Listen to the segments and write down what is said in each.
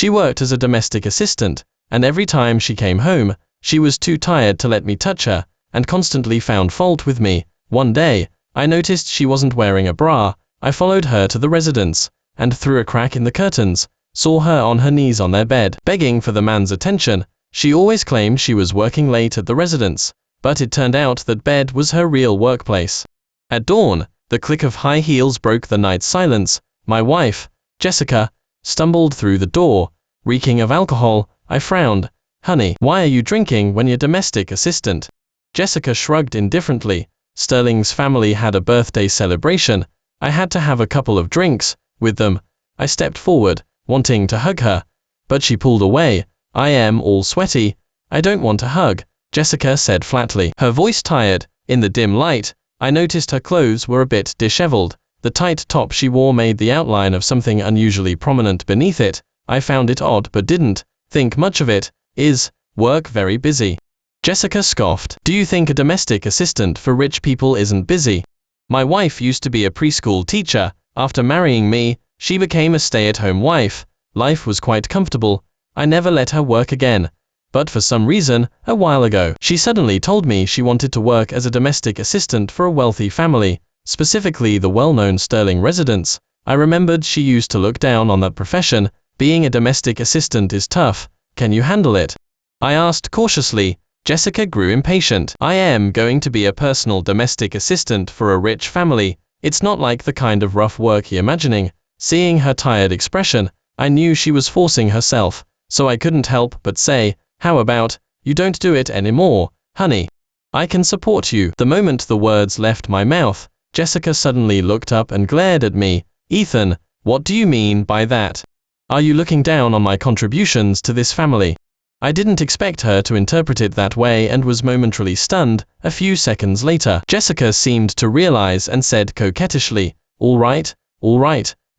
She worked as a domestic assistant, and every time she came home, she was too tired to let me touch her, and constantly found fault with me. One day, I noticed she wasn't wearing a bra. I followed her to the residence, and through a crack in the curtains, saw her on her knees on their bed, begging for the man's attention. She always claimed she was working late at the residence, but it turned out that bed was her real workplace. At dawn, the click of high heels broke the night's silence. My wife, Jessica, stumbled through the door, reeking of alcohol. I frowned. "Honey, why are you drinking when you're domestic assistant?" Jessica shrugged indifferently. "Sterling's family had a birthday celebration. I had to have a couple of drinks with them." I stepped forward, wanting to hug her, but she pulled away. "I am all sweaty. I don't want a hug," Jessica said flatly, her voice tired. In the dim light, I noticed her clothes were a bit disheveled. The tight top she wore made the outline of something unusually prominent beneath it. I found it odd but didn't think much of it. "Is work very busy?" Jessica scoffed. "Do you think a domestic assistant for rich people isn't busy? My wife used to be a preschool teacher. After marrying me, she became a stay-at-home wife. Life was quite comfortable. I never let her work again. But for some reason, a while ago, she suddenly told me she wanted to work as a domestic assistant for a wealthy family, specifically the well-known Sterling residence. I remembered she used to look down on that profession. Being a domestic assistant is tough. Can you handle it?" I asked cautiously. Jessica grew impatient. "I am going to be a personal domestic assistant for a rich family. It's not like the kind of rough work you're imagining." Seeing her tired expression, I knew she was forcing herself, so I couldn't help but say, "How about, you don't do it anymore, honey? I can support you." The moment the words left my mouth, Jessica suddenly looked up and glared at me. "Ethan, what do you mean by that? Are you looking down on my contributions to this family?" I didn't expect her to interpret it that way and was momentarily stunned. A few seconds later, Jessica seemed to realize and said coquettishly, all right,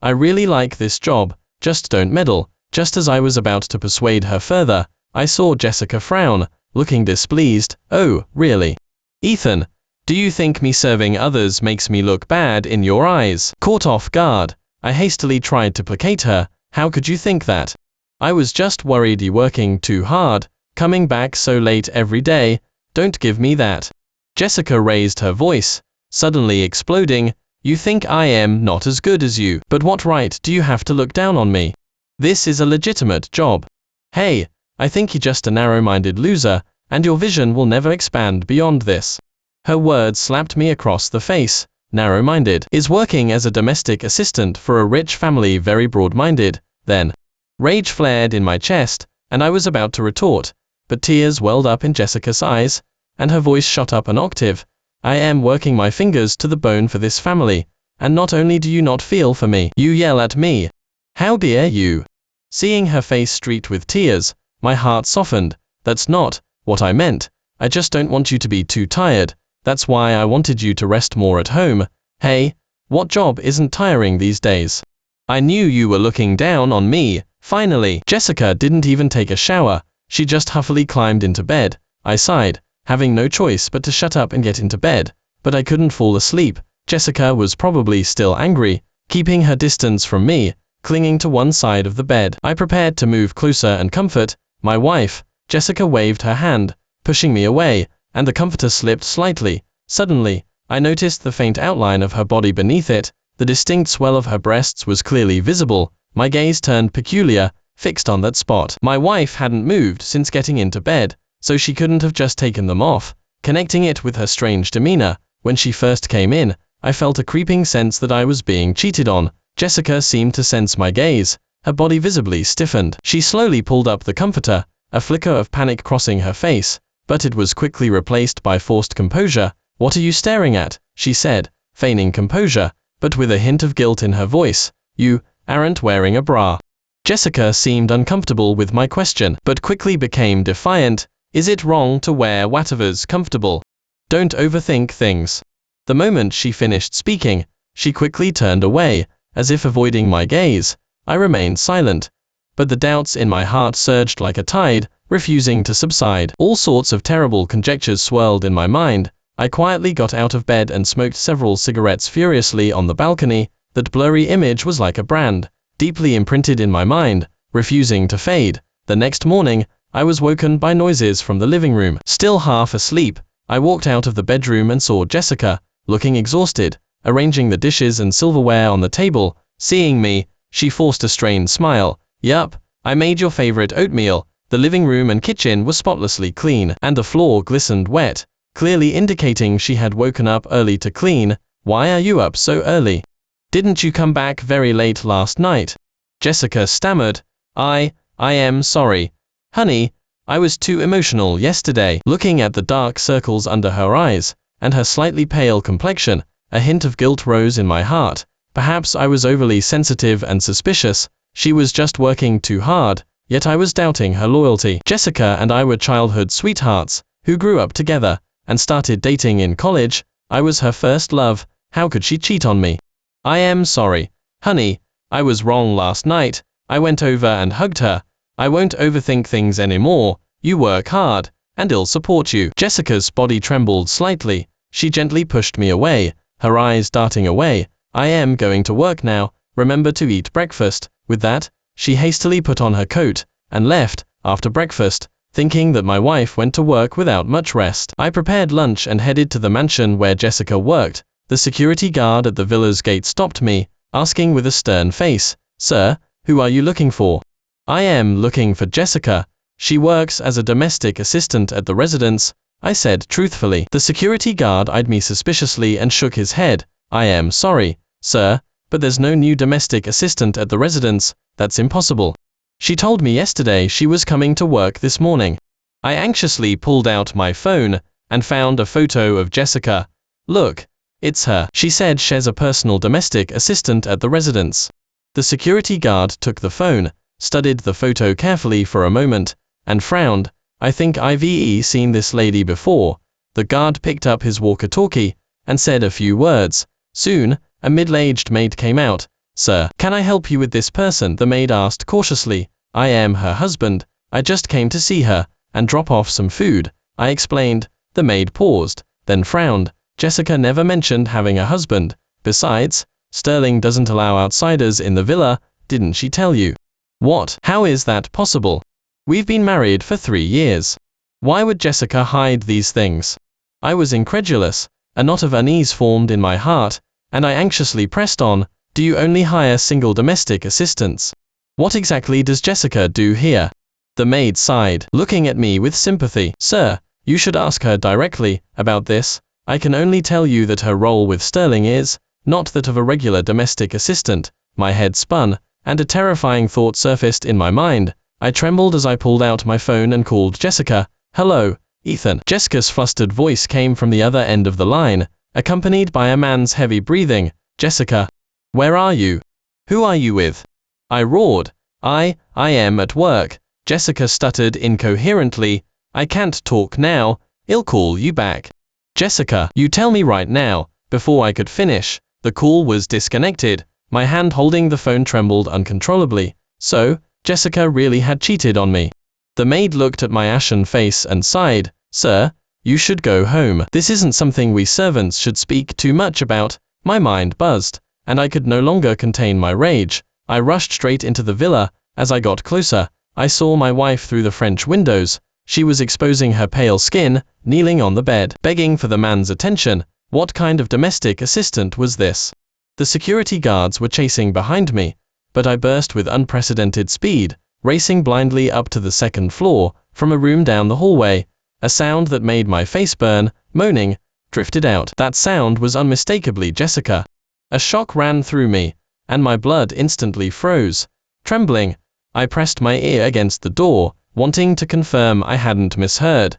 I really like this job, just don't meddle." Just as I was about to persuade her further, I saw Jessica frown, looking displeased. "Oh, really? Ethan, do you think me serving others makes me look bad in your eyes?" Caught off guard, I hastily tried to placate her. "How could you think that? I was just worried you working too hard, coming back so late every day. Don't give me that." Jessica raised her voice, suddenly exploding. "You think I am not as good as you, but what right do you have to look down on me? This is a legitimate job. Hey, I think you're just a narrow-minded loser, and your vision will never expand beyond this." Her words slapped me across the face. Narrow-minded? Is working as a domestic assistant for a rich family very broad-minded, then? Rage flared in my chest, and I was about to retort, but tears welled up in Jessica's eyes, and her voice shot up an octave. "I am working my fingers to the bone for this family, and not only do you not feel for me, you yell at me. How dare you?" Seeing her face streaked with tears, my heart softened. "That's not what I meant. I just don't want you to be too tired. That's why I wanted you to rest more at home. Hey, what job isn't tiring these days? I knew you were looking down on me." Finally, Jessica didn't even take a shower. She just huffily climbed into bed. I sighed, having no choice but to shut up and get into bed, but I couldn't fall asleep. Jessica was probably still angry, keeping her distance from me, clinging to one side of the bed. I prepared to move closer and comfort my wife. Jessica waved her hand, pushing me away, and the comforter slipped slightly. Suddenly, I noticed the faint outline of her body beneath it. The distinct swell of her breasts was clearly visible. My gaze turned peculiar, fixed on that spot. My wife hadn't moved since getting into bed, so she couldn't have just taken them off. Connecting it with her strange demeanor, when she first came in, I felt a creeping sense that I was being cheated on. Jessica seemed to sense my gaze. Her body visibly stiffened. She slowly pulled up the comforter, a flicker of panic crossing her face, but it was quickly replaced by forced composure. "What are you staring at?" she said, feigning composure, but with a hint of guilt in her voice. "You aren't wearing a bra." Jessica seemed uncomfortable with my question, but quickly became defiant. "Is it wrong to wear whatever's comfortable? Don't overthink things." The moment she finished speaking, she quickly turned away, as if avoiding my gaze. I remained silent, but the doubts in my heart surged like a tide, refusing to subside. All sorts of terrible conjectures swirled in my mind. I quietly got out of bed and smoked several cigarettes furiously on the balcony. That blurry image was like a brand, deeply imprinted in my mind. refusing to fade. The next morning, I was woken by noises from the living room. Still half asleep, I walked out of the bedroom and saw Jessica, looking exhausted, arranging the dishes and silverware on the table. Seeing me, she forced a strained smile. "Yup, I made your favorite oatmeal." The living room and kitchen were spotlessly clean, and the floor glistened wet, clearly indicating she had woken up early to clean. "Why are you up so early? Didn't you come back very late last night?" Jessica stammered. I am sorry. Honey, I was too emotional yesterday." Looking at the dark circles under her eyes, and her slightly pale complexion, a hint of guilt rose in my heart. Perhaps I was overly sensitive and suspicious. She was just working too hard, yet I was doubting her loyalty. Jessica and I were childhood sweethearts, who grew up together, and started dating in college. I was her first love. How could she cheat on me? "I am sorry. Honey, I was wrong last night." I went over and hugged her. "I won't overthink things anymore. You work hard, and I'll support you." Jessica's body trembled slightly. She gently pushed me away, her eyes darting away. "I am going to work now. Remember to eat breakfast." With that, she hastily put on her coat, and left, after breakfast, thinking that my wife went to work without much rest. I prepared lunch and headed to the mansion where Jessica worked. The security guard at the villa's gate stopped me, asking with a stern face, "Sir, who are you looking for?" "I am looking for Jessica. She works as a domestic assistant at the residence," I said truthfully. The security guard eyed me suspiciously and shook his head. "I am sorry, sir, but there's no new domestic assistant at the residence. That's impossible. She told me yesterday she was coming to work this morning." I anxiously pulled out my phone and found a photo of Jessica. "Look, it's her. She said she's a personal domestic assistant at the residence." The security guard took the phone, studied the photo carefully for a moment, and frowned. "I think I've seen this lady before." The guard picked up his walkie-talkie and said a few words. Soon, a middle-aged maid came out. "Sir, can I help you with this person?" the maid asked cautiously. "I am her husband. I just came to see her and drop off some food," I explained. The maid paused, then frowned. "Jessica never mentioned having a husband. Besides, Sterling doesn't allow outsiders in the villa. Didn't she tell you?" "What? How is that possible? We've been married for 3 years. Why would Jessica hide these things?" I was incredulous. A knot of unease formed in my heart, and I anxiously pressed on. "Do you only hire single domestic assistants? What exactly does Jessica do here?" The maid sighed, looking at me with sympathy. "Sir, you should ask her directly about this. I can only tell you that her role with Sterling is not that of a regular domestic assistant." My head spun, and a terrifying thought surfaced in my mind. I trembled as I pulled out my phone and called Jessica. "Hello, Ethan." Jessica's flustered voice came from the other end of the line, accompanied by a man's heavy breathing. "Jessica, where are you? Who are you with?" I roared. I am at work." Jessica stuttered incoherently. "I can't talk now. I'll call you back." "Jessica, you tell me right now." Before I could finish, the call was disconnected. My hand holding the phone trembled uncontrollably. So, Jessica really had cheated on me. The maid looked at my ashen face and sighed. "Sir, you should go home. This isn't something we servants should speak too much about." My mind buzzed, and I could no longer contain my rage. I rushed straight into the villa. As I got closer, I saw my wife through the French windows. She was exposing her pale skin, kneeling on the bed, begging for the man's attention. What kind of domestic assistant was this? The security guards were chasing behind me, but I burst with unprecedented speed, racing blindly up to the second floor. From a room down the hallway, a sound that made my face burn, moaning, drifted out. That sound was unmistakably Jessica. A shock ran through me, and my blood instantly froze. Trembling, I pressed my ear against the door, wanting to confirm I hadn't misheard.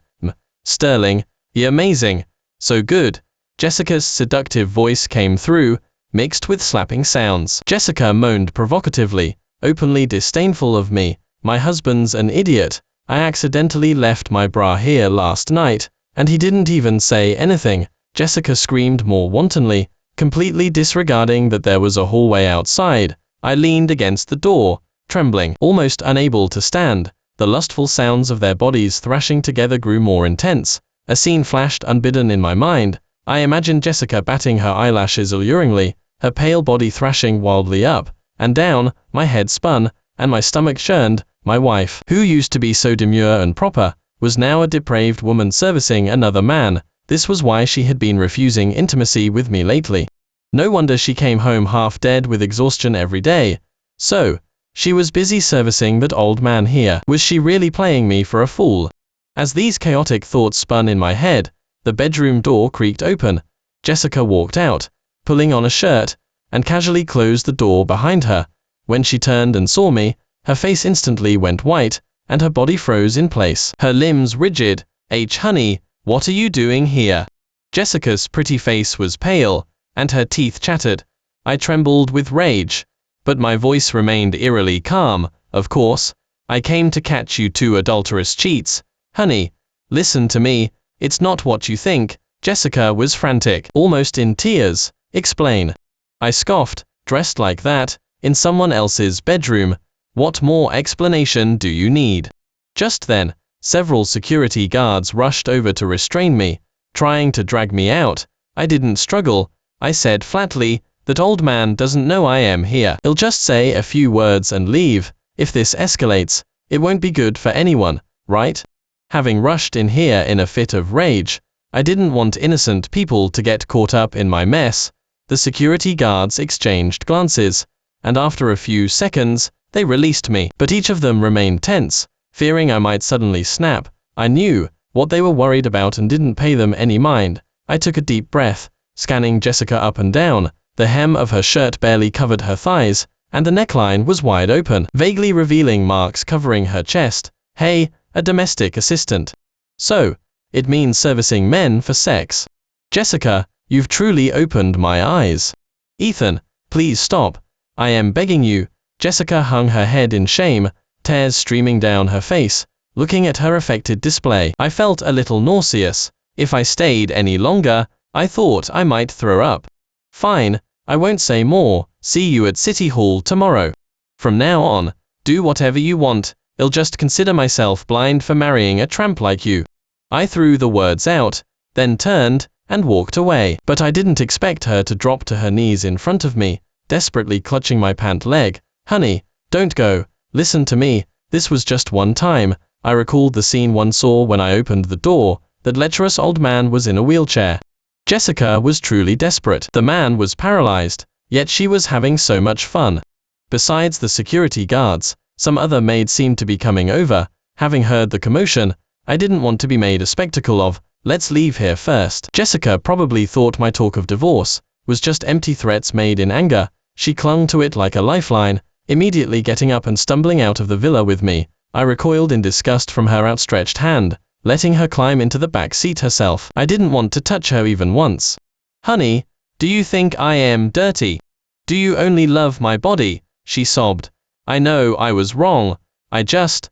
"Sterling, you're amazing. So good." Jessica's seductive voice came through, mixed with slapping sounds. Jessica moaned provocatively, openly disdainful of me. "My husband's an idiot. I accidentally left my bra here last night, and he didn't even say anything." Jessica screamed more wantonly, completely disregarding that there was a hallway outside. I leaned against the door, trembling, almost unable to stand. The lustful sounds of their bodies thrashing together grew more intense. A scene flashed unbidden in my mind. I imagined Jessica batting her eyelashes alluringly, her pale body thrashing wildly up and down. My head spun. and my stomach churned. My wife, who used to be so demure and proper, was now a depraved woman servicing another man. This was why she had been refusing intimacy with me lately. No wonder she came home half dead with exhaustion every day. So, she was busy servicing that old man here. Was she really playing me for a fool? As these chaotic thoughts spun in my head, the bedroom door creaked open. Jessica walked out, pulling on a shirt, and casually closed the door behind her. When she turned and saw me, her face instantly went white, and her body froze in place. Her limbs rigid. Honey, what are you doing here? Jessica's pretty face was pale, and her teeth chattered. I trembled with rage, but my voice remained eerily calm. Of course, I came to catch you two adulterous cheats. Honey, listen to me, it's not what you think. Jessica was frantic, almost in tears. Explain. I scoffed. Dressed like that, in someone else's bedroom, what more explanation do you need? Just then, several security guards rushed over to restrain me, trying to drag me out. I didn't struggle. I said flatly, that old man doesn't know I am here. He'll just say a few words and leave. If this escalates, it won't be good for anyone, right? Having rushed in here in a fit of rage, I didn't want innocent people to get caught up in my mess. The security guards exchanged glances, and after a few seconds, they released me. But each of them remained tense, fearing I might suddenly snap. I knew what they were worried about and didn't pay them any mind. I took a deep breath, scanning Jessica up and down. The hem of her shirt barely covered her thighs, and the neckline was wide open, vaguely revealing marks covering her chest. Hey, a domestic assistant. So, it means servicing men for sex. Jessica, you've truly opened my eyes. Ethan, please stop. I am begging you. Jessica hung her head in shame, tears streaming down her face, looking at her affected display. I felt a little nauseous. If I stayed any longer, I thought I might throw up. Fine, I won't say more. See you at City Hall tomorrow. From now on, do whatever you want. I'll just consider myself blind for marrying a tramp like you. I threw the words out, then turned and walked away. But I didn't expect her to drop to her knees in front of me, desperately clutching my pant leg. Honey, don't go. Listen to me. This was just one time. I recalled the scene one saw when I opened the door. That lecherous old man was in a wheelchair. Jessica was truly desperate. The man was paralyzed, yet she was having so much fun. Besides the security guards, some other maids seemed to be coming over. Having heard the commotion, I didn't want to be made a spectacle of. Let's leave here first. Jessica probably thought my talk of divorce was just empty threats made in anger. She clung to it like a lifeline, immediately getting up and stumbling out of the villa with me. I recoiled in disgust from her outstretched hand, letting her climb into the back seat herself. I didn't want to touch her even once. Honey, do you think I am dirty? Do you only love my body? She sobbed. I know I was wrong. I just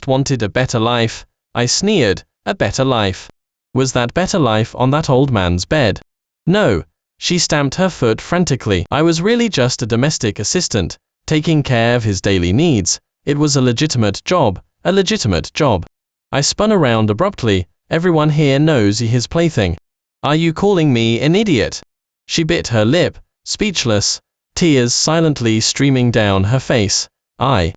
wanted a better life. I sneered. A better life. Was that better life on that old man's bed? No. She stamped her foot frantically. I was really just a domestic assistant, taking care of his daily needs. It was a legitimate job. A legitimate job. I spun around abruptly. Everyone here knows he his plaything. Are you calling me an idiot? She bit her lip, speechless, tears silently streaming down her face.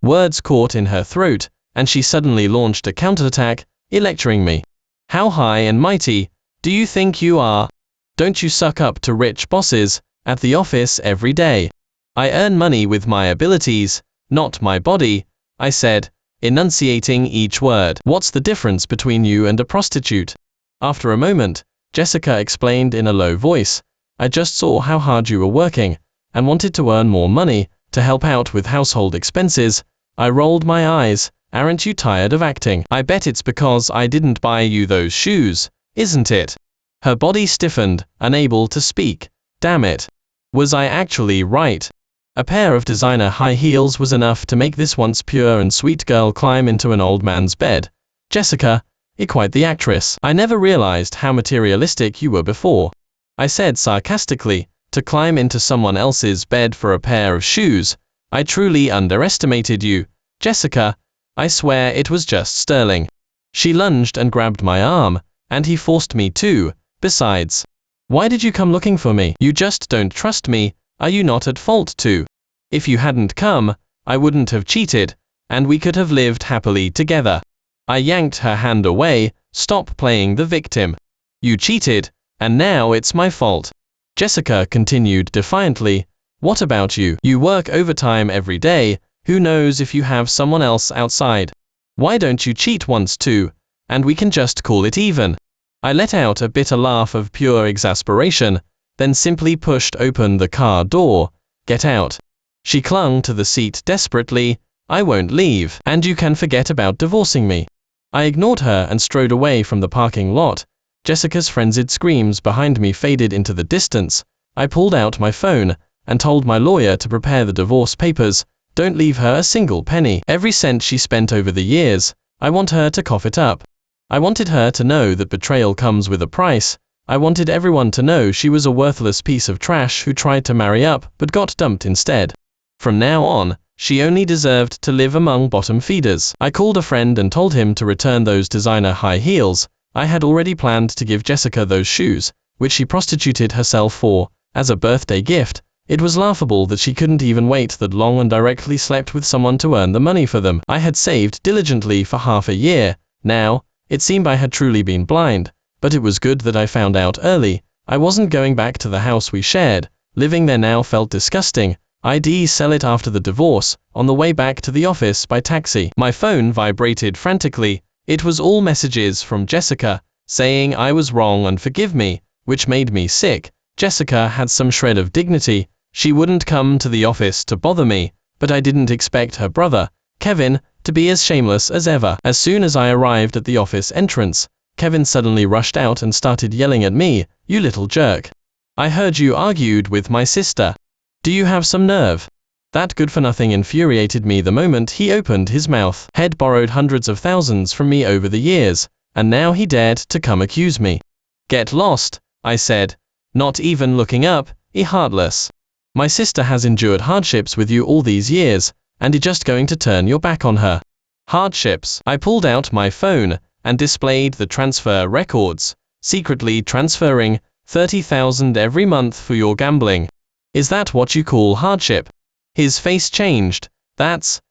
Words caught in her throat, and she suddenly launched a counterattack, lecturing me. How high and mighty do you think you are? Don't you suck up to rich bosses at the office every day? I earn money with my abilities, not my body, I said, enunciating each word. What's the difference between you and a prostitute? After a moment, Jessica explained in a low voice. I just saw how hard you were working, and wanted to earn more money, to help out with household expenses. I rolled my eyes. Aren't you tired of acting? I bet it's because I didn't buy you those shoes, isn't it? Her body stiffened, unable to speak. Damn it. Was I actually right? A pair of designer high heels was enough to make this once pure and sweet girl climb into an old man's bed. Jessica, you're quite the actress. I never realized how materialistic you were before. I said sarcastically. To climb into someone else's bed for a pair of shoes. I truly underestimated you, Jessica. I swear it was just sterling. She lunged and grabbed my arm, and he forced me to. Besides, why did you come looking for me? You just don't trust me. Are you not at fault too? If you hadn't come, I wouldn't have cheated, and we could have lived happily together. I yanked her hand away. Stop playing the victim. You cheated, and now it's my fault. Jessica continued defiantly. What about you? You work overtime every day. Who knows if you have someone else outside? Why don't you cheat once too, and we can just call it even? I let out a bitter laugh of pure exasperation, then simply pushed open the car door. Get out. She clung to the seat desperately. I won't leave, and you can forget about divorcing me. I ignored her and strode away from the parking lot. Jessica's frenzied screams behind me faded into the distance. I pulled out my phone and told my lawyer to prepare the divorce papers. Don't leave her a single penny. Every cent she spent over the years, I want her to cough it up. I wanted her to know that betrayal comes with a price. I wanted everyone to know she was a worthless piece of trash who tried to marry up but got dumped instead. From now on, she only deserved to live among bottom feeders. I called a friend and told him to return those designer high heels. I had already planned to give Jessica those shoes, which she prostituted herself for, as a birthday gift. It was laughable that she couldn't even wait that long and directly slept with someone to earn the money for them. I had saved diligently for half a year. Now, it seemed I had truly been blind, but it was good that I found out early. I wasn't going back to the house we shared. Living there now felt disgusting. I'd sell it after the divorce. On the way back to the office by taxi, my phone vibrated frantically. It was all messages from Jessica, saying I was wrong and forgive me, which made me sick. Jessica had some shred of dignity. She wouldn't come to the office to bother me, but I didn't expect her brother, Kevin, to be as shameless as ever. As soon as I arrived at the office entrance, Kevin suddenly rushed out and started yelling at me, "You little jerk. I heard you argued with my sister. Do you have some nerve?" That good-for-nothing infuriated me the moment he opened his mouth. He'd borrowed hundreds of thousands from me over the years, and now he dared to come accuse me. "Get lost," I said, not even looking up, heartless. My sister has endured hardships with you all these years, and you're just going to turn your back on her. Hardships. I pulled out my phone and displayed the transfer records, secretly transferring $30,000 every month for your gambling. Is that what you call hardship? His face changed. That's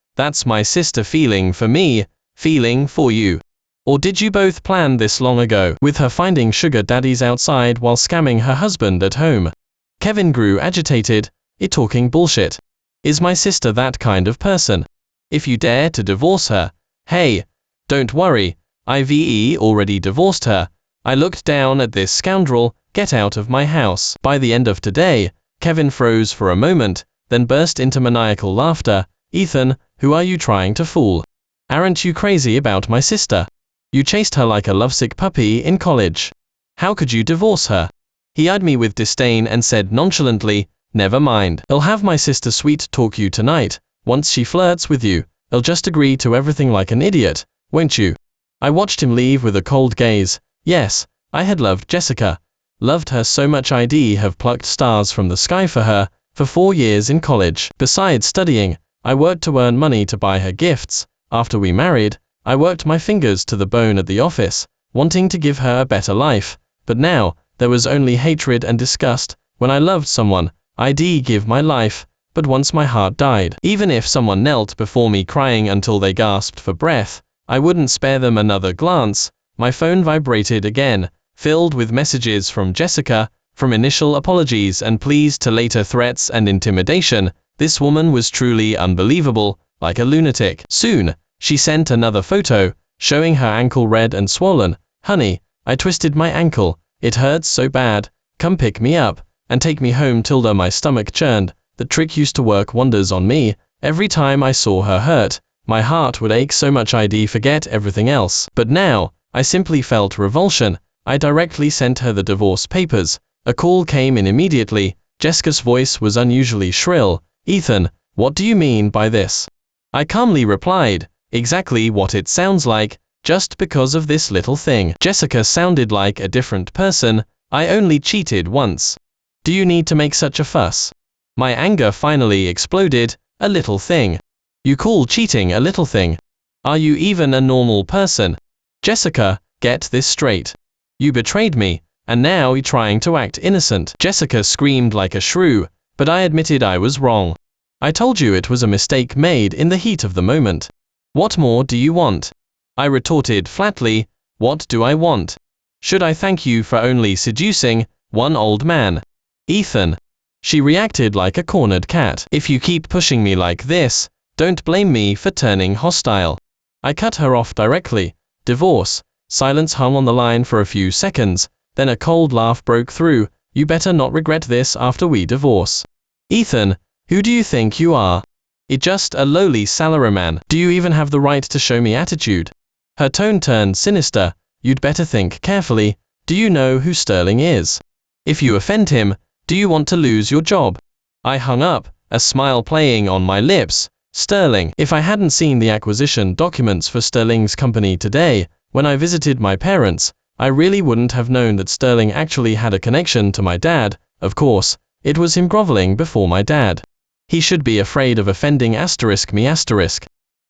my sister feeling for me, feeling for you. Or did you both plan this long ago, with her finding sugar daddies outside while scamming her husband at home? Kevin grew agitated. You're talking bullshit. Is my sister that kind of person? If you dare to divorce her, hey, don't worry, I've already divorced her. I looked down at this scoundrel. Get out of my house. By the end of today, Kevin froze for a moment, then burst into maniacal laughter. Ethan, who are you trying to fool? Aren't you crazy about my sister? You chased her like a lovesick puppy in college. How could you divorce her? He eyed me with disdain and said nonchalantly, never mind. I'll have my sister sweet talk you tonight. Once she flirts with you, I'll just agree to everything like an idiot, won't you? I watched him leave with a cold gaze. Yes, I had loved Jessica. Loved her so much I'd have plucked stars from the sky for her, for 4 years in college. Besides studying, I worked to earn money to buy her gifts. After we married, I worked my fingers to the bone at the office, wanting to give her a better life. But now, there was only hatred and disgust. When I loved someone, I'd give my life, but once my heart died. Even if someone knelt before me crying until they gasped for breath, I wouldn't spare them another glance. My phone vibrated again, filled with messages from Jessica, from initial apologies and pleas to later threats and intimidation. This woman was truly unbelievable, like a lunatic. Soon, she sent another photo, showing her ankle red and swollen. Honey, I twisted my ankle. It hurts so bad. Come pick me up and take me home. Tilda, my stomach churned. The trick used to work wonders on me. Every time I saw her hurt, my heart would ache so much I'd forget everything else. But now, I simply felt revulsion. I directly sent her the divorce papers. A call came in immediately. Jessica's voice was unusually shrill. Ethan, what do you mean by this? I calmly replied, exactly what it sounds like, just because of this little thing. Jessica sounded like a different person. I only cheated once. Do you need to make such a fuss? My anger finally exploded. A little thing. You call cheating a little thing? Are you even a normal person? Jessica, get this straight. You betrayed me, and now you're trying to act innocent. Jessica screamed like a shrew, but I admitted I was wrong. I told you it was a mistake made in the heat of the moment. What more do you want? I retorted flatly. What do I want? Should I thank you for only seducing one old man? Ethan. She reacted like a cornered cat. If you keep pushing me like this, don't blame me for turning hostile. I cut her off directly. Divorce. Silence hung on the line for a few seconds, then a cold laugh broke through. You better not regret this after we divorce. Ethan, who do you think you are? It just a lowly salaryman. Do you even have the right to show me attitude? Her tone turned sinister. You'd better think carefully. Do you know who Sterling is? If you offend him, do you want to lose your job? I hung up, a smile playing on my lips. Sterling. If I hadn't seen the acquisition documents for Sterling's company today, when I visited my parents, I really wouldn't have known that Sterling actually had a connection to my dad. Of course, it was him groveling before my dad. He should be afraid of offending me.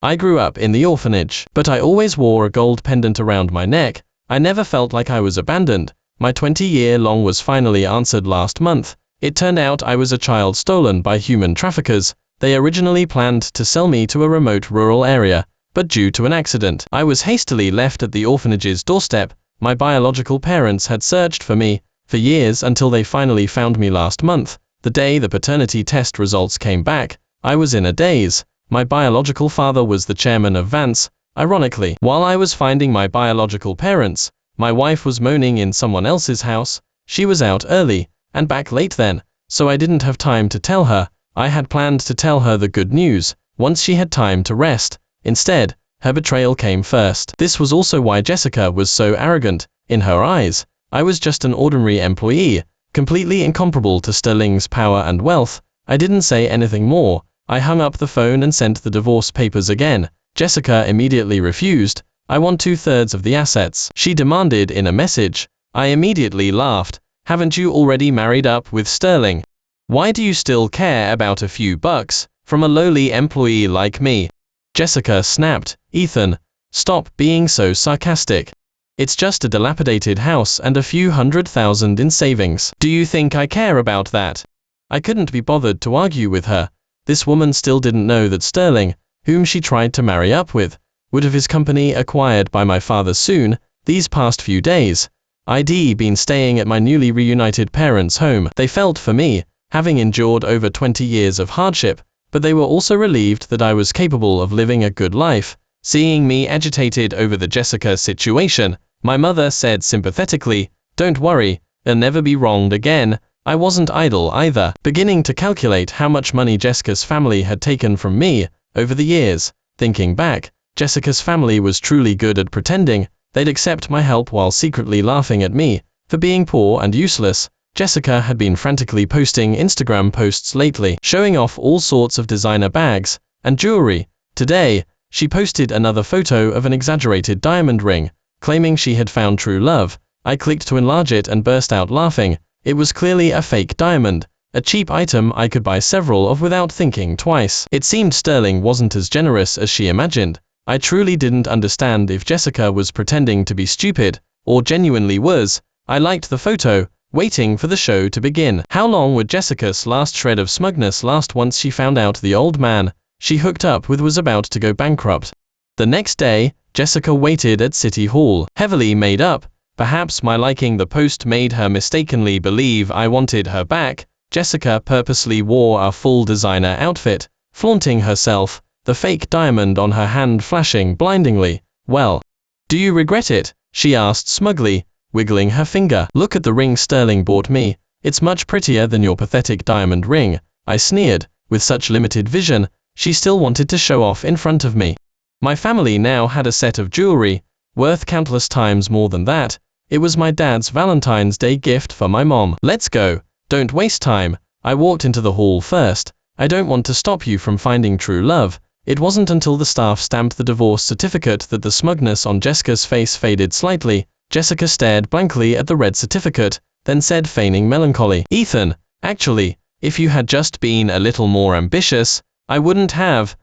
I grew up in the orphanage, but I always wore a gold pendant around my neck. I never felt like I was abandoned. My 20-year-long was finally answered last month. It turned out I was a child stolen by human traffickers. They originally planned to sell me to a remote rural area, but due to an accident, I was hastily left at the orphanage's doorstep. My biological parents had searched for me for years until they finally found me last month. The day the paternity test results came back, I was in a daze. My biological father was the chairman of Vance. Ironically, while I was finding my biological parents, my wife was moaning in someone else's house. She was out early and back late then, so I didn't have time to tell her. I had planned to tell her the good news once she had time to rest. Instead, her betrayal came first. This was also why Jessica was so arrogant. In her eyes, I was just an ordinary employee, completely incomparable to Sterling's power and wealth. I didn't say anything more. I hung up the phone and sent the divorce papers again. Jessica immediately refused. I want 2/3 of the assets, she demanded in a message. I immediately laughed. Haven't you already married up with Sterling? Why do you still care about a few bucks from a lowly employee like me? Jessica snapped. Ethan, stop being so sarcastic. It's just a dilapidated house and a few $100,000 in savings. Do you think I care about that? I couldn't be bothered to argue with her. This woman still didn't know that Sterling, whom she tried to marry up with, would have his company acquired by my father soon. These past few days, I'd been staying at my newly reunited parents' home. They felt for me, having endured over 20 years of hardship, but they were also relieved that I was capable of living a good life. Seeing me agitated over the Jessica situation, my mother said sympathetically, "Don't worry, they'll never be wronged again." I wasn't idle either, beginning to calculate how much money Jessica's family had taken from me over the years. Thinking back, Jessica's family was truly good at pretending they'd accept my help while secretly laughing at me for being poor and useless. Jessica had been frantically posting Instagram posts lately, showing off all sorts of designer bags and jewelry. Today, she posted another photo of an exaggerated diamond ring, claiming she had found true love. I clicked to enlarge it and burst out laughing. It was clearly a fake diamond, a cheap item I could buy several of without thinking twice. It seemed Sterling wasn't as generous as she imagined. I truly didn't understand if Jessica was pretending to be stupid, or genuinely was. I liked the photo, waiting for the show to begin. How long would Jessica's last shred of smugness last once she found out the old man she hooked up with was about to go bankrupt? The next day, Jessica waited at City Hall, heavily made up. Perhaps my liking the post made her mistakenly believe I wanted her back. Jessica purposely wore a full designer outfit, flaunting herself, the fake diamond on her hand flashing blindingly. Well, do you regret it? She asked smugly, wiggling her finger. Look at the ring Sterling bought me. It's much prettier than your pathetic diamond ring. I sneered. With such limited vision, she still wanted to show off in front of me. My family now had a set of jewelry, worth countless times more than that. It was my dad's Valentine's Day gift for my mom. Let's go. Don't waste time. I walked into the hall first. I don't want to stop you from finding true love. It wasn't until the staff stamped the divorce certificate that the smugness on Jessica's face faded slightly. Jessica stared blankly at the red certificate, then said, feigning melancholy, "Ethan, actually, if you had just been a little more ambitious, I wouldn't have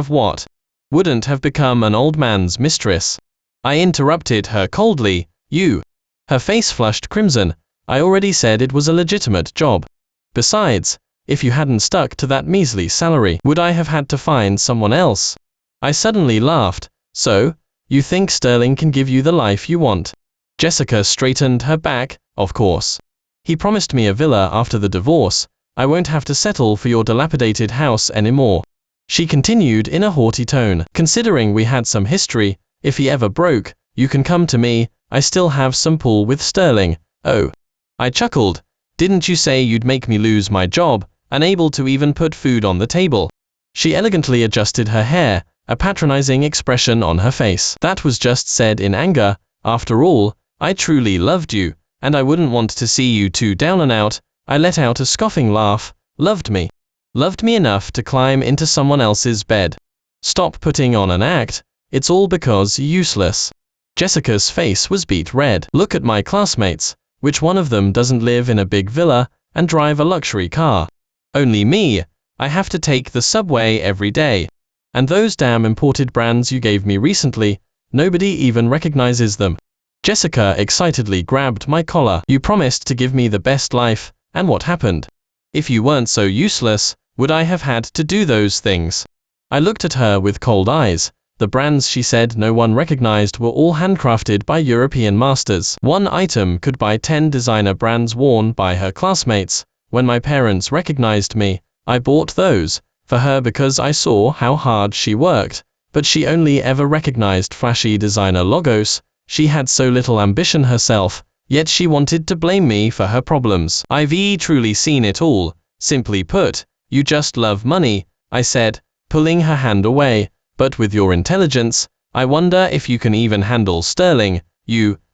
what? Wouldn't have become an old man's mistress." I interrupted her coldly. You. Her face flushed crimson. I already said it was a legitimate job. Besides, if you hadn't stuck to that measly salary, would I have had to find someone else? I suddenly laughed. So, you think Sterling can give you the life you want? Jessica straightened her back. Of course. He promised me a villa after the divorce. I won't have to settle for your dilapidated house anymore. She continued in a haughty tone. Considering we had some history, if he ever broke, you can come to me. I still have some pull with Sterling. Oh. I chuckled. Didn't you say you'd make me lose my job, unable to even put food on the table? She elegantly adjusted her hair, a patronizing expression on her face. That was just said in anger. After all, I truly loved you, and I wouldn't want to see you two down and out. I let out a scoffing laugh. Loved me. Loved me enough to climb into someone else's bed. Stop putting on an act. It's all because you're useless. Jessica's face was beet red. Look at my classmates. Which one of them doesn't live in a big villa and drive a luxury car? Only me. I have to take the subway every day. And those damn imported brands you gave me recently, nobody even recognizes them. Jessica excitedly grabbed my collar. You promised to give me the best life, and what happened? If you weren't so useless, would I have had to do those things? I looked at her with cold eyes. The brands she said no one recognized were all handcrafted by European masters. One item could buy 10 designer brands worn by her classmates. When my parents recognized me, I bought those for her because I saw how hard she worked, but she only ever recognized flashy designer logos. She had so little ambition herself, yet she wanted to blame me for her problems. I've truly seen it all. Simply put, you just love money, I said, pulling her hand away. But with your intelligence, I wonder if you can even handle Sterling.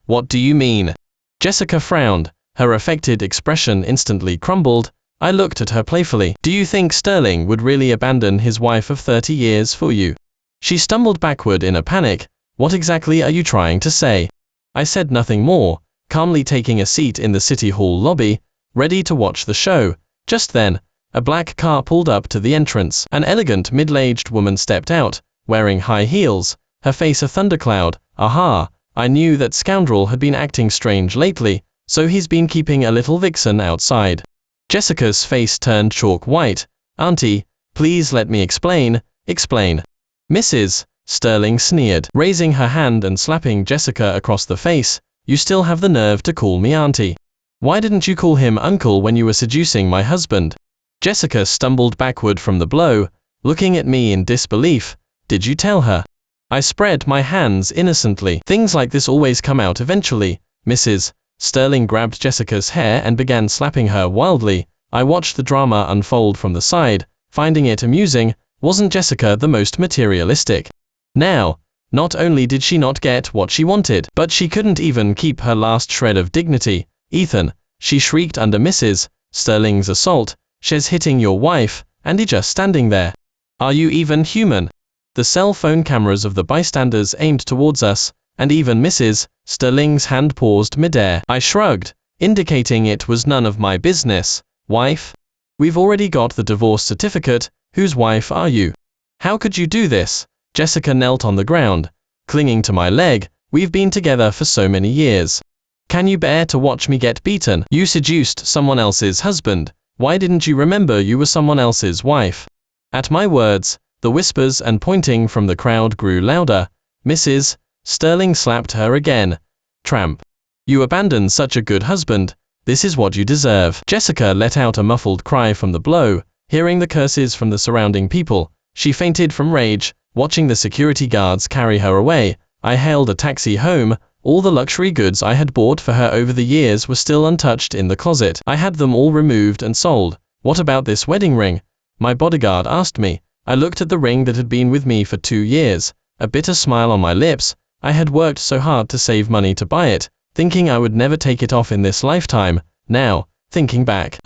What do you mean? Jessica frowned. Her affected expression instantly crumbled. I looked at her playfully. Do you think Sterling would really abandon his wife of 30 years for you? She stumbled backward in a panic. What exactly are you trying to say? I said nothing more, calmly taking a seat in the City Hall lobby, ready to watch the show. Just then, a black car pulled up to the entrance. An elegant middle-aged woman stepped out, wearing high heels, her face a thundercloud. Aha, I knew that scoundrel had been acting strange lately, so he's been keeping a little vixen outside. Jessica's face turned chalk white. Auntie, please let me explain. Explain. Mrs. Sterling sneered, raising her hand and slapping Jessica across the face. You still have the nerve to call me auntie. Why didn't you call him uncle when you were seducing my husband? Jessica stumbled backward from the blow, looking at me in disbelief. Did you tell her? I spread my hands innocently. Things like this always come out eventually. Mrs. Sterling grabbed Jessica's hair and began slapping her wildly. I watched the drama unfold from the side, finding it amusing. Wasn't Jessica the most materialistic? Now, not only did she not get what she wanted, but she couldn't even keep her last shred of dignity. Ethan, she shrieked under Mrs. Sterling's assault. She's hitting your wife, and he's just standing there. Are you even human? The cell phone cameras of the bystanders aimed towards us, and even Mrs. Sterling's hand paused midair. I shrugged, indicating it was none of my business. Wife? We've already got the divorce certificate. Whose wife are you? How could you do this? Jessica knelt on the ground, clinging to my leg. We've been together for so many years. Can you bear to watch me get beaten? You seduced someone else's husband. Why didn't you remember you were someone else's wife? At my words, the whispers and pointing from the crowd grew louder. Mrs. Sterling slapped her again. Tramp. You abandoned such a good husband. This is what you deserve. Jessica let out a muffled cry from the blow. Hearing the curses from the surrounding people, she fainted from rage. Watching the security guards carry her away, I hailed a taxi home. All the luxury goods I had bought for her over the years were still untouched in the closet. I had them all removed and sold. What about this wedding ring? My bodyguard asked me. I looked at the ring that had been with me for 2 years, a bitter smile on my lips. I had worked so hard to save money to buy it, thinking I would never take it off in this lifetime. Now, thinking back,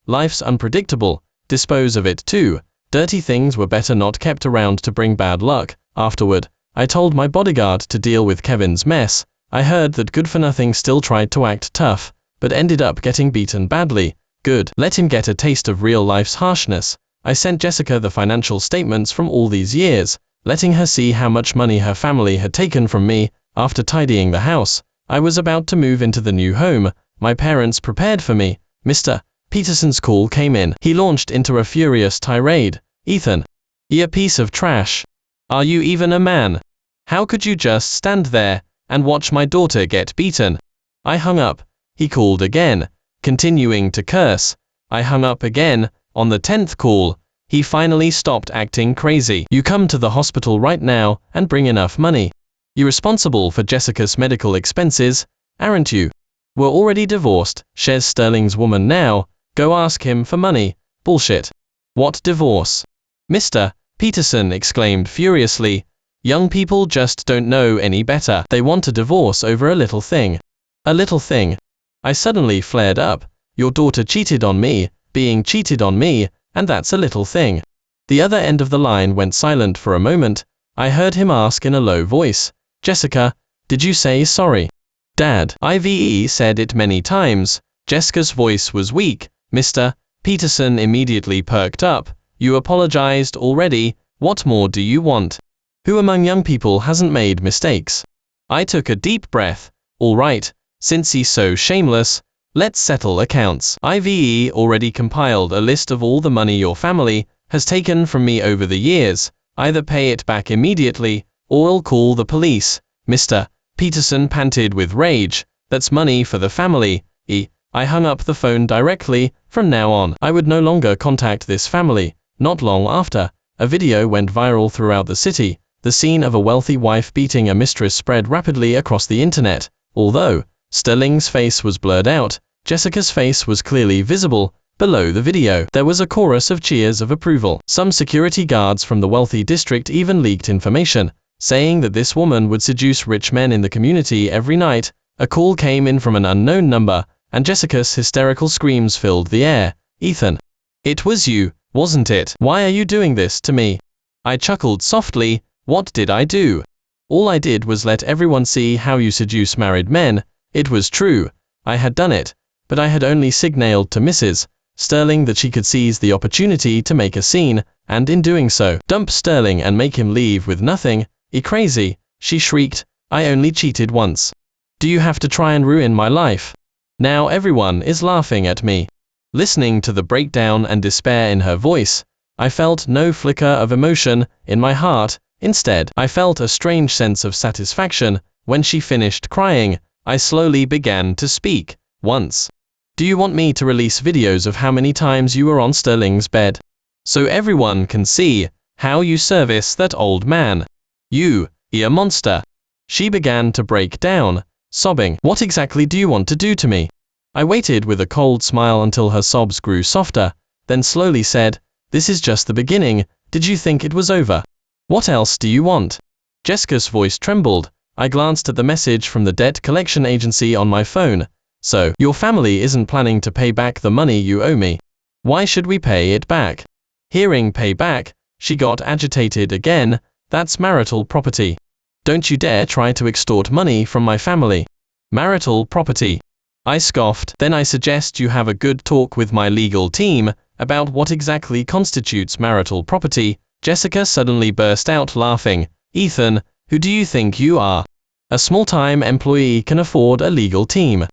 life's unpredictable. Dispose of it too. Dirty things were better not kept around to bring bad luck. Afterward, I told my bodyguard to deal with Kevin's mess. I heard that good-for-nothing still tried to act tough, but ended up getting beaten badly. Good. Let him get a taste of real life's harshness. I sent Jessica the financial statements from all these years, letting her see how much money her family had taken from me. After tidying the house, I was about to move into the new home. My parents prepared for me. Mr. Peterson's call came in. He launched into a furious tirade. Ethan, you piece of trash. Are you even a man? How could you just stand there and watch my daughter get beaten? I hung up. He called again, continuing to curse. I hung up again. On the 10th call, he finally stopped acting crazy. You come to the hospital right now and bring enough money. You're responsible for Jessica's medical expenses, aren't you? We're already divorced. She's Sterling's woman now. Go ask him for money. Bullshit. What divorce? Mr. Peterson exclaimed furiously. Young people just don't know any better. They want a divorce over a little thing. A little thing. I suddenly flared up. Your daughter cheated on me, being cheated on me, and that's a little thing. The other end of the line went silent for a moment. I heard him ask in a low voice, Jessica, did you say sorry? Dad. Ive said it many times. Jessica's voice was weak. Mr. Peterson immediately perked up. You apologized already. What more do you want? Who among young people hasn't made mistakes? I took a deep breath. All right, since he's so shameless, let's settle accounts. Ive already compiled a list of all the money your family has taken from me over the years. Either pay it back immediately, or I'll call the police. Mr. Peterson panted with rage. That's money for the family. I hung up the phone directly. From now on, I would no longer contact this family. Not long after, a video went viral throughout the city. The scene of a wealthy wife beating a mistress spread rapidly across the internet. Although Sterling's face was blurred out, Jessica's face was clearly visible. Below the video, there was a chorus of cheers of approval. Some security guards from the wealthy district even leaked information, saying that this woman would seduce rich men in the community every night. A call came in from an unknown number, and Jessica's hysterical screams filled the air. Ethan, it was you, wasn't it? Why are you doing this to me? I chuckled softly. What did I do? All I did was let everyone see how you seduce married men. It was true. I had done it, but I had only signaled to Mrs. Sterling that she could seize the opportunity to make a scene, and in doing so, dump Sterling and make him leave with nothing. Crazy, she shrieked. I only cheated once. Do you have to try and ruin my life? Now everyone is laughing at me. Listening to the breakdown and despair in her voice, I felt no flicker of emotion in my heart. Instead, I felt a strange sense of satisfaction. When she finished crying, I slowly began to speak. Once. Do you want me to release videos of how many times you were on Sterling's bed? So everyone can see how you service that old man. You, a monster. She began to break down, sobbing. What exactly do you want to do to me? I waited with a cold smile until her sobs grew softer, then slowly said, this is just the beginning. Did you think it was over? What else do you want? Jessica's voice trembled. I glanced at the message from the debt collection agency on my phone. So, your family isn't planning to pay back the money you owe me. Why should we pay it back? Hearing pay back, she got agitated again. That's marital property. Don't you dare try to extort money from my family. Marital property. I scoffed. Then I suggest you have a good talk with my legal team about what exactly constitutes marital property. Jessica suddenly burst out laughing. Ethan, who do you think you are? A small-time employee can afford a legal team.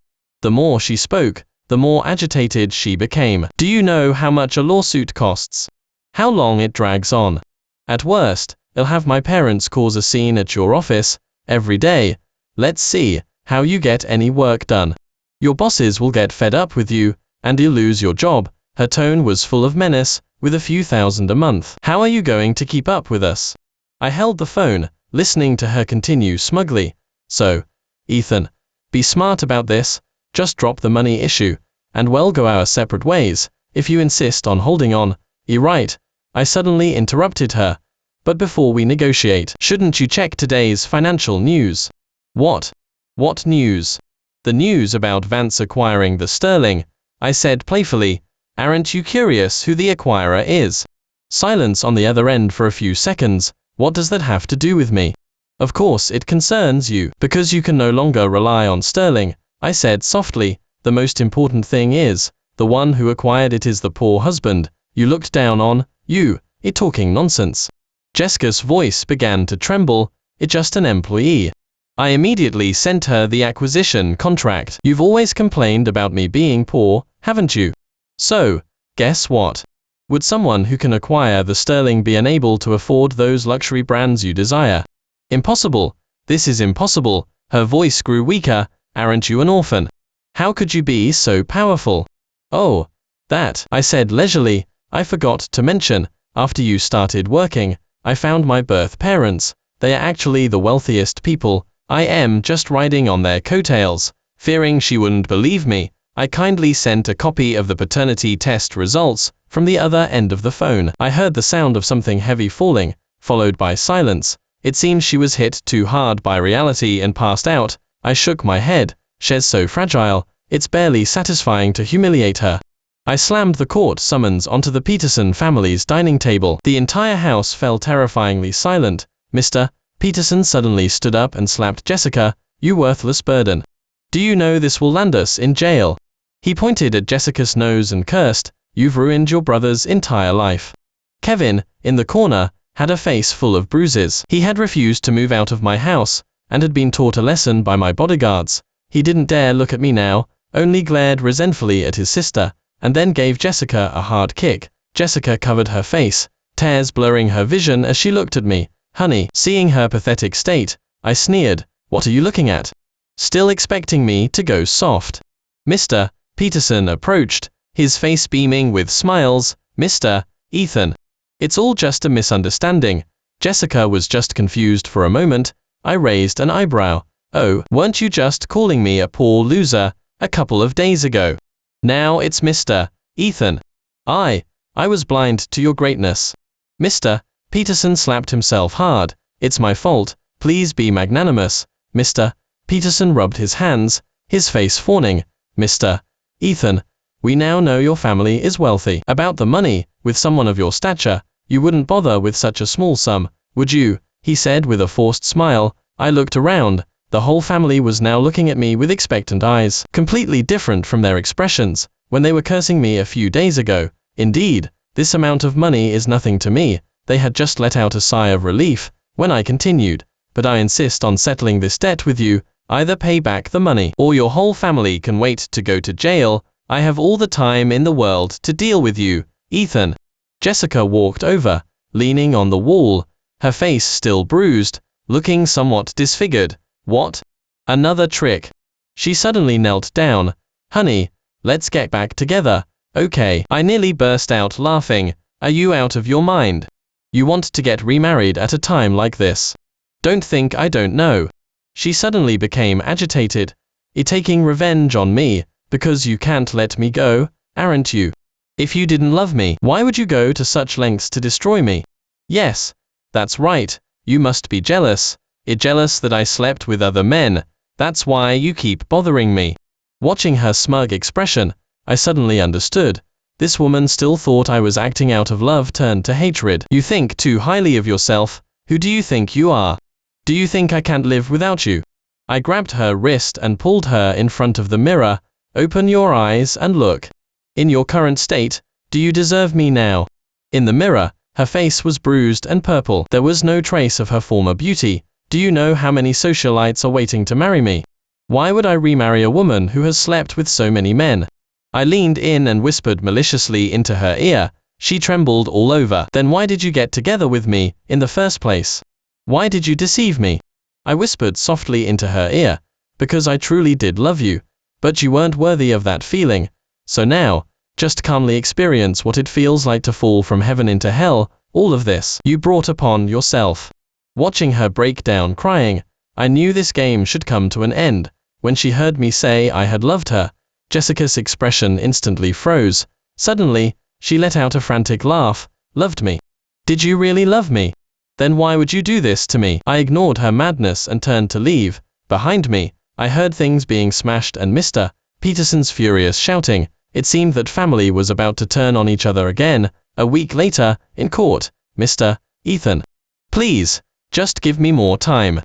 The more she spoke, the more agitated she became. Do you know how much a lawsuit costs? How long it drags on? At worst, I'll have my parents cause a scene at your office every day. Let's see how you get any work done. Your bosses will get fed up with you, and you'll lose your job. Her tone was full of menace. With a few thousand a month, how are you going to keep up with us? I held the phone, listening to her continue smugly. So, Ethan, be smart about this. Just drop the money issue, and we'll go our separate ways. If you insist on holding on, you're right. I suddenly interrupted her. But before we negotiate, shouldn't you check today's financial news? What? What news? The news about Vance acquiring the Sterling, I said playfully. Aren't you curious who the acquirer is? Silence on the other end for a few seconds. What does that have to do with me? Of course it concerns you, because you can no longer rely on Sterling, I said softly. The most important thing is, the one who acquired it is the poor husband you looked down on. You're talking nonsense. Jessica's voice began to tremble. It's just an employee. I immediately sent her the acquisition contract. You've always complained about me being poor, haven't you? So, guess what? Would someone who can acquire the sterling be unable to afford those luxury brands you desire? Impossible. This is impossible. Her voice grew weaker. Aren't you an orphan? How could you be so powerful? Oh, that, I said leisurely, I forgot to mention, after you started working, I found my birth parents. They are actually the wealthiest people. I am just riding on their coattails. Fearing she wouldn't believe me, I kindly sent a copy of the paternity test results. From the other end of the phone, I heard the sound of something heavy falling, followed by silence. It seems she was hit too hard by reality and passed out. I shook my head. She's so fragile, it's barely satisfying to humiliate her. I slammed the court summons onto the Peterson family's dining table. The entire house fell terrifyingly silent. Mr. Peterson suddenly stood up and slapped Jessica. You worthless burden. Do you know this will land us in jail? He pointed at Jessica's nose and cursed. You've ruined your brother's entire life. Kevin, in the corner, had a face full of bruises. He had refused to move out of my house, and had been taught a lesson by my bodyguards. He didn't dare look at me now, only glared resentfully at his sister, and then gave Jessica a hard kick. Jessica covered her face, tears blurring her vision as she looked at me. Honey, seeing her pathetic state, I sneered. What are you looking at? Still expecting me to go soft? Mr. Peterson approached, his face beaming with smiles. Mr. Ethan. It's all just a misunderstanding. Jessica was just confused for a moment. I raised an eyebrow. Oh, weren't you just calling me a poor loser a couple of days ago? Now it's Mr. Ethan. I was blind to your greatness. Mr. Peterson slapped himself hard. It's my fault. Please be magnanimous. Mr. Peterson rubbed his hands, his face fawning. Mr. Ethan, we now know your family is wealthy. About the money, with someone of your stature, you wouldn't bother with such a small sum, would you? He said with a forced smile. I looked around. The whole family was now looking at me with expectant eyes, completely different from their expressions when they were cursing me a few days ago. Indeed, this amount of money is nothing to me. They had just let out a sigh of relief when I continued. But I insist on settling this debt with you. Either pay back the money, or your whole family can wait to go to jail. I have all the time in the world to deal with you, Ethan. Jessica walked over, leaning on the wall, her face still bruised, looking somewhat disfigured. What? Another trick? She suddenly knelt down. Honey, let's get back together. Okay. I nearly burst out laughing. Are you out of your mind? You want to get remarried at a time like this? Don't think I don't know. She suddenly became agitated. You're taking revenge on me, because you can't let me go, aren't you? If you didn't love me, why would you go to such lengths to destroy me? Yes, that's right. You must be jealous. You're jealous that I slept with other men. That's why you keep bothering me. Watching her smug expression, I suddenly understood. This woman still thought I was acting out of love turned to hatred. You think too highly of yourself. Who do you think you are? Do you think I can't live without you? I grabbed her wrist and pulled her in front of the mirror. Open your eyes and look. In your current state, do you deserve me now? In the mirror, her face was bruised and purple. There was no trace of her former beauty. Do you know how many socialites are waiting to marry me? Why would I remarry a woman who has slept with so many men? I leaned in and whispered maliciously into her ear. She trembled all over. Then why did you get together with me in the first place? Why did you deceive me? I whispered softly into her ear. Because I truly did love you. But you weren't worthy of that feeling. So now, just calmly experience what it feels like to fall from heaven into hell. All of this you brought upon yourself. Watching her break down crying, I knew this game should come to an end. When she heard me say I had loved her, Jessica's expression instantly froze. Suddenly, she let out a frantic laugh. Loved me? Did you really love me? Then why would you do this to me? I ignored her madness and turned to leave. Behind me, I heard things being smashed and Mr. Peterson's furious shouting. It seemed that family was about to turn on each other again. A week later, in court, Mr. Ethan. Please, just give me more time.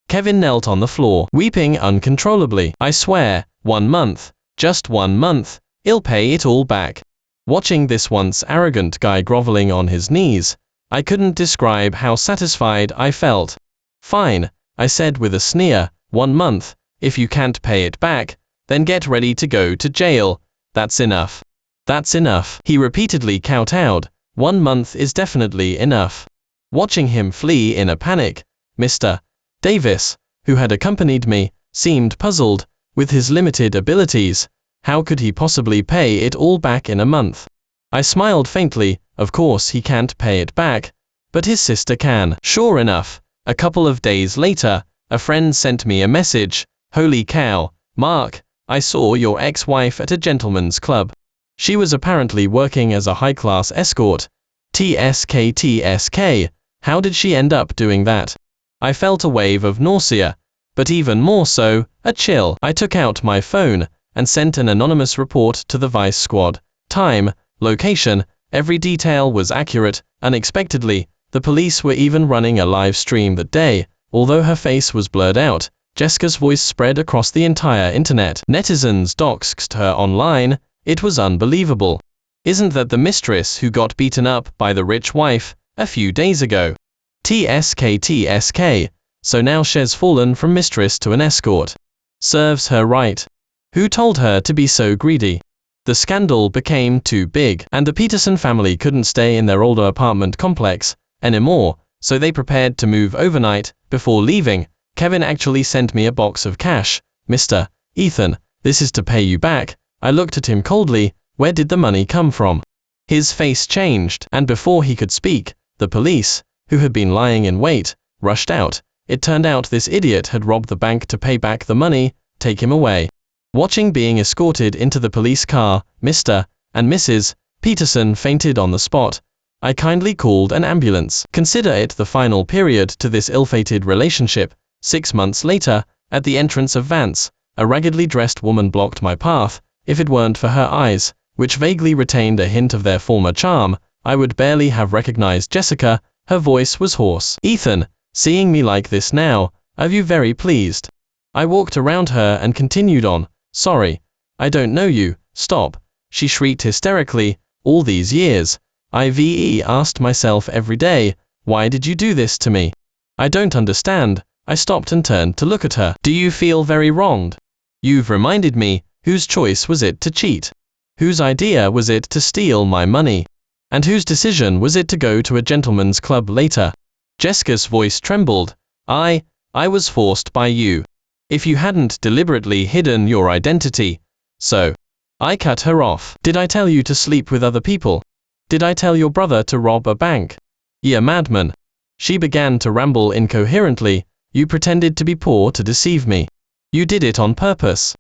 Kevin knelt on the floor, weeping uncontrollably. I swear, 1 month, just 1 month, I'll pay it all back. Watching this once arrogant guy groveling on his knees, I couldn't describe how satisfied I felt. Fine, I said with a sneer, 1 month, if you can't pay it back, then get ready to go to jail. That's enough. That's enough, he repeatedly kowtowed. 1 month is definitely enough. Watching him flee in a panic, Mr. Davis, who had accompanied me, seemed puzzled. With his limited abilities, how could he possibly pay it all back in a month? I smiled faintly. Of course he can't pay it back, but his sister can. Sure enough, a couple of days later, a friend sent me a message. Holy cow, Mark, I saw your ex-wife at a gentleman's club. She was apparently working as a high-class escort. TSK. How did she end up doing that? I felt a wave of nausea, but even more so, a chill. I took out my phone and sent an anonymous report to the Vice Squad. Time, location, every detail was accurate. Unexpectedly, the police were even running a live stream that day. Although her face was blurred out, Jessica's voice spread across the entire internet. Netizens doxed her online. It was unbelievable. Isn't that the mistress who got beaten up by the rich wife a few days ago? TSK. So now she's fallen from mistress to an escort. Serves her right. Who told her to be so greedy? The scandal became too big, and the Peterson family couldn't stay in their older apartment complex anymore, so they prepared to move overnight. Before leaving, Kevin actually sent me a box of cash. Mr. Ethan, this is to pay you back. I looked at him coldly. Where did the money come from? His face changed, and before he could speak, the police, who had been lying in wait, rushed out. It turned out this idiot had robbed the bank to pay back the money. Take him away. Watching being escorted into the police car, Mr. and Mrs. Peterson fainted on the spot. I kindly called an ambulance. Consider it the final period to this ill-fated relationship. 6 months later, at the entrance of Vance, a raggedly dressed woman blocked my path. If it weren't for her eyes, which vaguely retained a hint of their former charm, I would barely have recognized Jessica. Her voice was hoarse. Ethan, seeing me like this now, are you very pleased? I walked around her and continued on. Sorry, I don't know you. Stop, she shrieked hysterically. All these years, I've asked myself every day, why did you do this to me? I don't understand. I stopped and turned to look at her. Do you feel very wronged? You've reminded me. Whose choice was it to cheat? Whose idea was it to steal my money? And whose decision was it to go to a gentleman's club later? Jessica's voice trembled. I was forced by you. If you hadn't deliberately hidden your identity. So. I cut her off. Did I tell you to sleep with other people? Did I tell your brother to rob a bank? You madman. She began to ramble incoherently. You pretended to be poor to deceive me. You did it on purpose.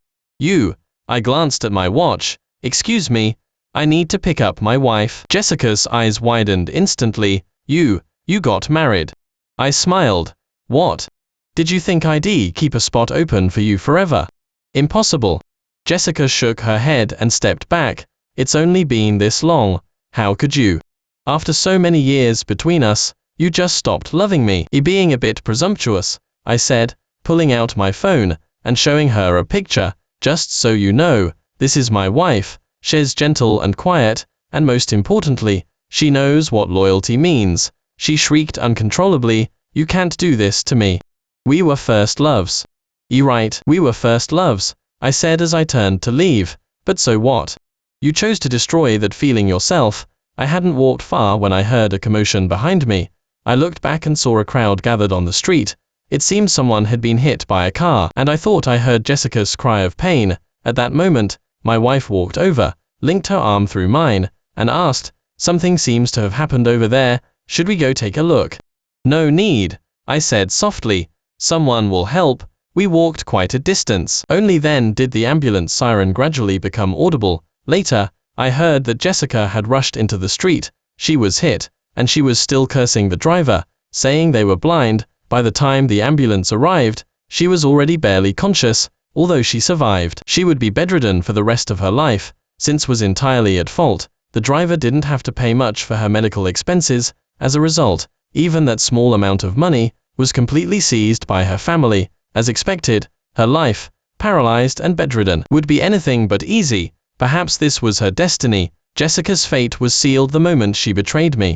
I glanced at my watch. Excuse me, I need to pick up my wife. Jessica's eyes widened instantly. You got married. I smiled. What? Did you think I'd keep a spot open for you forever? Impossible. Jessica shook her head and stepped back. It's only been this long. How could you? After so many years between us, you just stopped loving me. Being a bit presumptuous, I said, pulling out my phone and showing her a picture. Just so you know, this is my wife. She's gentle and quiet, and most importantly, she knows what loyalty means. She shrieked uncontrollably. You can't do this to me. We were first loves. You're right, we were first loves, I said as I turned to leave. But so what? You chose to destroy that feeling yourself. I hadn't walked far when I heard a commotion behind me. I looked back and saw a crowd gathered on the street. It seemed someone had been hit by a car, and I thought I heard Jessica's cry of pain. At that moment, my wife walked over, linked her arm through mine, and asked, something seems to have happened over there. Should we go take a look? No need, I said softly. Someone will help. We walked quite a distance. Only then did the ambulance siren gradually become audible. Later, I heard that Jessica had rushed into the street. She was hit, and she was still cursing the driver, saying they were blind. By the time the ambulance arrived, she was already barely conscious. Although she survived, she would be bedridden for the rest of her life. Since was entirely at fault, the driver didn't have to pay much for her medical expenses. As a result, even that small amount of money was completely seized by her family. As expected, her life, paralyzed and bedridden, would be anything but easy. Perhaps this was her destiny. Jessica's fate was sealed the moment she betrayed me.